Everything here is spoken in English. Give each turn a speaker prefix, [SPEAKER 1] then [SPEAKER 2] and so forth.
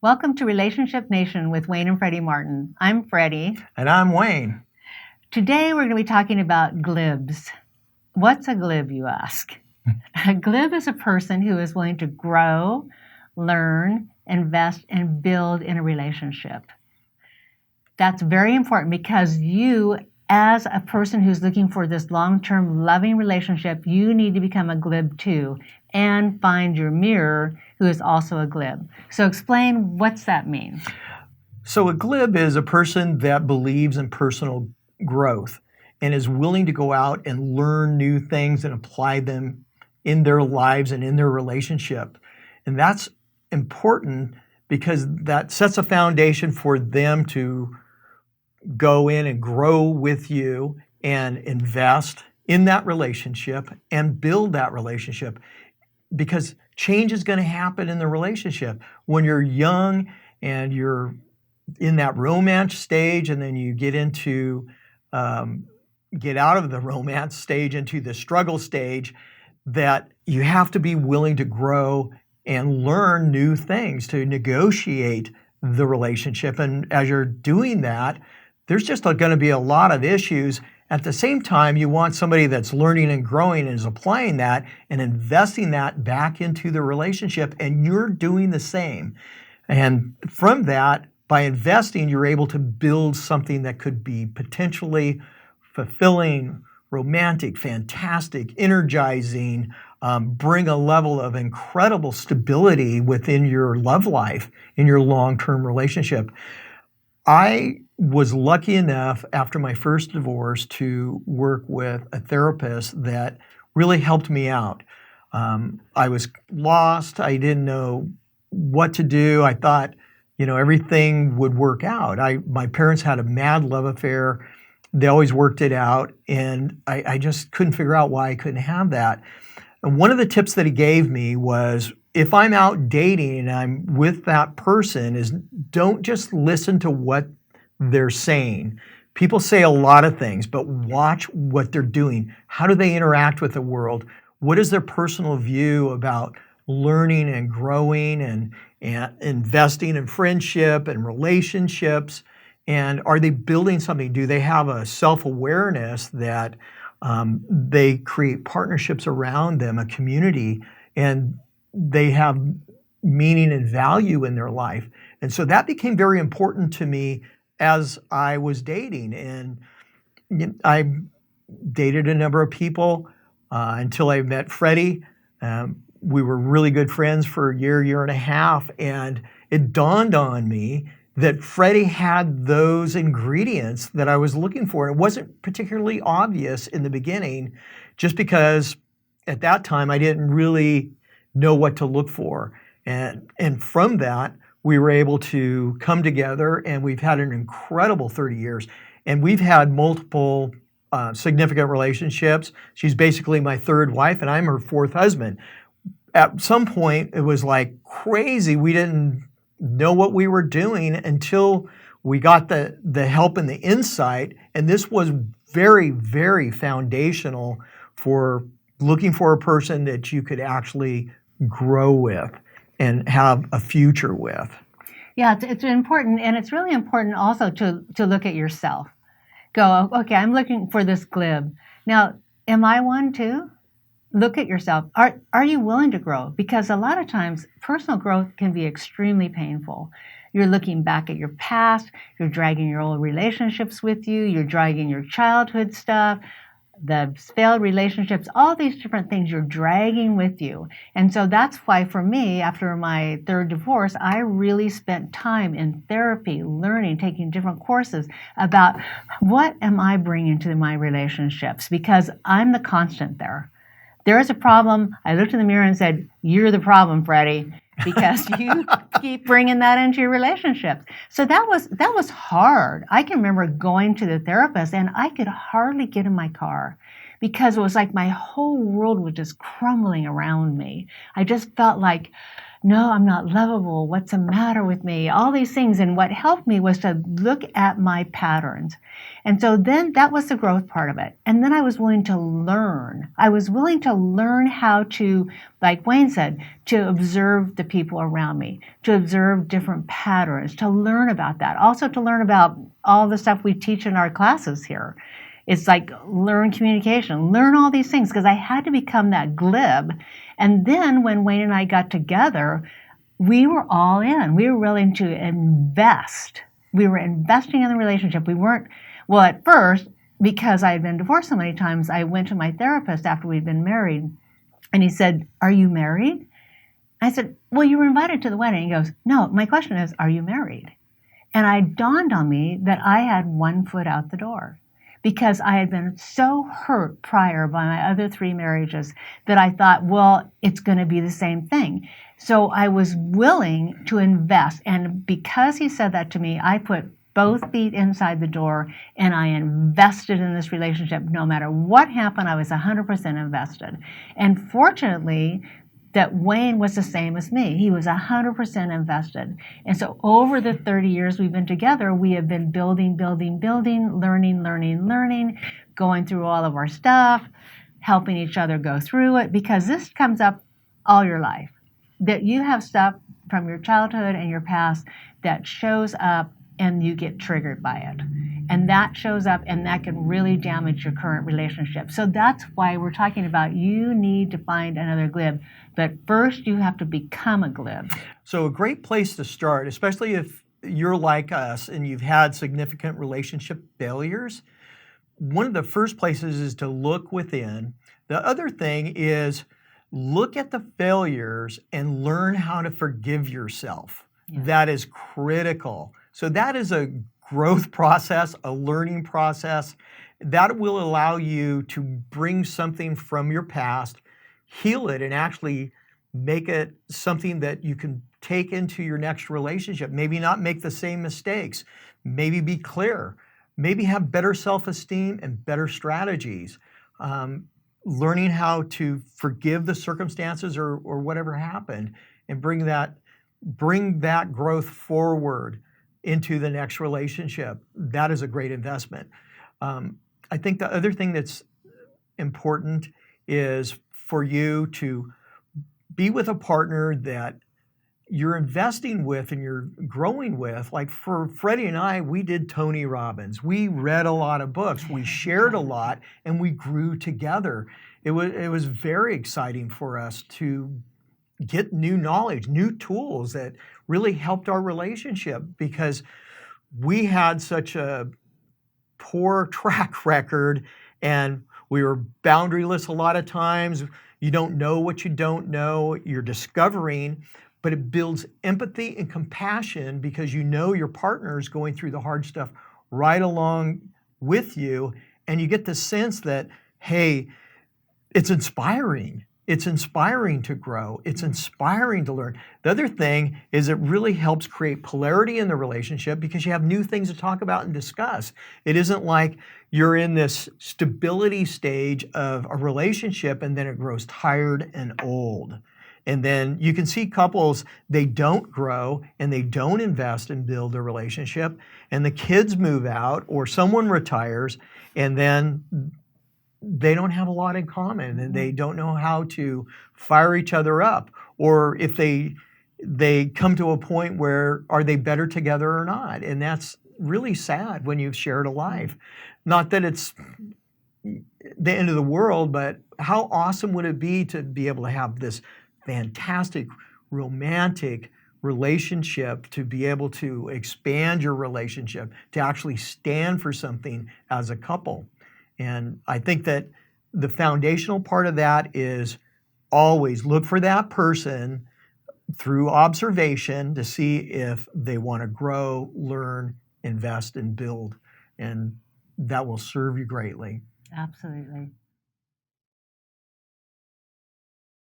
[SPEAKER 1] Welcome to Relationship Nation with Wayne and Freddie Martin. I'm Freddie.
[SPEAKER 2] And I'm Wayne.
[SPEAKER 1] Today we're going to be talking about GLIBs. What's a GLIB, you ask? A GLIB is a person who is willing to grow, learn, invest, and build in a relationship. That's very important because you, as a person who's looking for this long-term loving relationship, you need to become a GLIB too and find your mirror who is also a GLIB. So explain, what's that mean?
[SPEAKER 2] So a GLIB is a person that believes in personal growth and is willing to go out and learn new things and apply them in their lives and in their relationship. And that's important because that sets a foundation for them to go in and grow with you and invest in that relationship and build that relationship, because change is going to happen in the relationship. When you're young and you're in that romance stage, and then you get out of the romance stage into the struggle stage, that you have to be willing to grow and learn new things to negotiate the relationship. And as you're doing that, there's just going to be a lot of issues. At the same time, you want somebody that's learning and growing and is applying that and investing that back into the relationship, and you're doing the same. And from that, by investing, you're able to build something that could be potentially fulfilling, romantic, fantastic, energizing, bring a level of incredible stability within your love life, in your long-term relationship. I was lucky enough after my first divorce to work with a therapist that really helped me out. I was lost. I didn't know what to do. I thought, everything would work out. My parents had a mad love affair. They always worked it out, and I just couldn't figure out why I couldn't have that. And one of the tips that he gave me was, if I'm out dating and I'm with that person, is don't just listen to what they're saying. People say a lot of things, but watch what they're doing. How do they interact with the world? What is their personal view about learning and growing and investing in friendship and relationships? And are they building something? Do they have a self-awareness that they create partnerships around them, a community, and they have meaning and value in their life? And so that became very important to me as I was dating. And I dated a number of people until I met Freddie. We were really good friends for a year and a half, and it dawned on me that Freddie had those ingredients that I was looking for. And it wasn't particularly obvious in the beginning, just because at that time I didn't really know what to look for. And from that, we were able to come together, and we've had an incredible 30 years. And we've had multiple significant relationships. She's basically my third wife, and I'm her fourth husband. At some point, it was like crazy. We didn't know what we were doing until we got the help and the insight. And this was very, very foundational for looking for a person that you could actually grow with and have a future with.
[SPEAKER 1] Yeah, it's important, and it's really important also to look at yourself. Go, okay, I'm looking for this GLIB. Now, am I one too? Look at yourself. Are you willing to grow? Because a lot of times, personal growth can be extremely painful. You're looking back at your past, you're dragging your old relationships with you, you're dragging your childhood stuff, the failed relationships, all these different things you're dragging with you. And so that's why for me, after my third divorce, I really spent time in therapy, learning, taking different courses about what am I bringing to my relationships, because I'm the constant there. There is a problem. I looked in the mirror and said, "You're the problem, Freddie," because you keep bringing that into your relationships. So that was hard. I can remember going to the therapist, and I could hardly get in my car because it was like my whole world was just crumbling around me. I just felt like no, I'm not lovable. What's the matter with me? All these things. And what helped me was to look at my patterns. And so then that was the growth part of it. And then I was willing to learn. I was willing to learn how to, like Wayne said, to observe the people around me, to observe different patterns, to learn about that. Also to learn about all the stuff we teach in our classes here. It's like learn communication, learn all these things, because I had to become that glib. And then when Wayne and I got together, we were all in. We were willing to invest. We were investing in the relationship. We weren't, well, at first, because I had been divorced so many times, I went to my therapist after we'd been married, and he said, "Are you married?" I said, "Well, you were invited to the wedding." He goes, "No, my question is, are you married?" And it dawned on me that I had one foot out the door, because I had been so hurt prior by my other 3 marriages that I thought, well, it's going to be the same thing. So I was willing to invest. And because he said that to me, I put both feet inside the door and I invested in this relationship. No matter what happened, I was 100% invested. And fortunately, that Wayne was the same as me. He was 100% invested. And so over the 30 years we've been together, we have been building, learning, going through all of our stuff, helping each other go through it, because this comes up all your life. That you have stuff from your childhood and your past that shows up and you get triggered by it. And that shows up and that can really damage your current relationship. So that's why we're talking about you need to find another glib. But first you have to become a glib.
[SPEAKER 2] So a great place to start, especially if you're like us and you've had significant relationship failures, one of the first places is to look within. The other thing is look at the failures and learn how to forgive yourself. Yeah. That is critical. So that is a growth process, a learning process that will allow you to bring something from your past, heal it, and actually make it something that you can take into your next relationship. Maybe not make the same mistakes, maybe be clear, maybe have better self-esteem and better strategies. Learning how to forgive the circumstances or whatever happened and bring that growth forward into the next relationship. That is a great investment. I think the other thing that's important is for you to be with a partner that you're investing with and you're growing with. Like for Freddie and I, we did Tony Robbins. We read a lot of books. We shared a lot and we grew together. It was very exciting for us to get new knowledge, new tools that really helped our relationship, because we had such a poor track record and we were boundaryless a lot of times. You don't know what you don't know, you're discovering, but it builds empathy and compassion because you know your partner is going through the hard stuff right along with you, and you get the sense that, hey, it's inspiring. It's inspiring to grow. It's inspiring to learn. The other thing is it really helps create polarity in the relationship because you have new things to talk about and discuss. It isn't like you're in this stability stage of a relationship and then it grows tired and old. And then you can see couples, they don't grow and they don't invest and build their relationship, and the kids move out or someone retires, and then they don't have a lot in common and they don't know how to fire each other up. Or if they come to a point where are they better together or not? And that's really sad when you've shared a life. Not that it's the end of the world, but how awesome would it be to be able to have this fantastic romantic relationship, to be able to expand your relationship, to actually stand for something as a couple. And I think that the foundational part of that is always look for that person through observation to see if they want to grow, learn, invest, and build. And that will serve you greatly.
[SPEAKER 1] Absolutely.